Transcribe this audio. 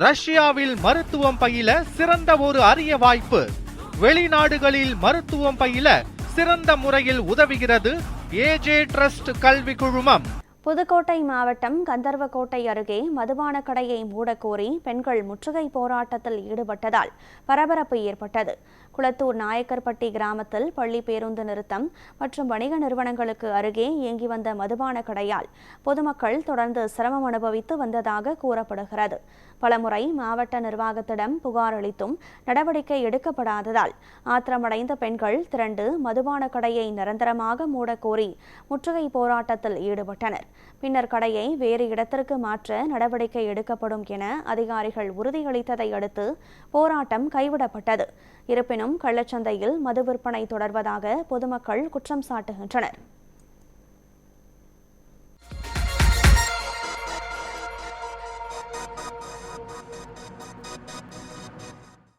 ரஷ்யாவில் மருத்துவம் பயில சிறந்த ஒரு அரிய வாய்ப்பு. வெளிநாடுகளில் மருத்துவம் பயில சிறந்த முறையில் உதவுகிறது ஏஜே ட்ரஸ்ட் கல்வி குழுமம். புதுக்கோட்டை மாவட்டம் கந்தர்வக்கோட்டை அருகே மதுபான கடையை மூடக்கோரி பெண்கள் முற்றுகை போராட்டத்தில் ஈடுபட்டதால் பரபரப்பு ஏற்பட்டது. குளத்தூர் நாயக்கர்பட்டி கிராமத்தில் பள்ளி பேருந்து நிறுத்தம் மற்றும் வணிக நிறுவனங்களுக்கு அருகே இயங்கி வந்த மதுபான கடையால் பொதுமக்கள் தொடர்ந்து சிரமம் அனுபவித்து வந்ததாக கூறப்படுகிறது. பலமுறை மாவட்ட நிர்வாகத்திடம் புகார் அளித்தும் நடவடிக்கை எடுக்கப்படாததால் ஆத்திரமடைந்த பெண்கள் திரண்டு மதுபான கடையை நிரந்தரமாக மூடக்கோரி முற்றுகை போராட்டத்தில் ஈடுபட்டனர். பின்னர் கடையை வேறு இடத்திற்கு மாற்ற நடவடிக்கை எடுக்கப்படும் என அதிகாரிகள் உறுதியளித்ததை அடுத்து போராட்டம் கைவிடப்பட்டது. இருப்பினும் கள்ளச்சந்தையில் மது விற்பனை தொடர்வதாக பொதுமக்கள் குற்றம் சாட்டுகின்றனர்.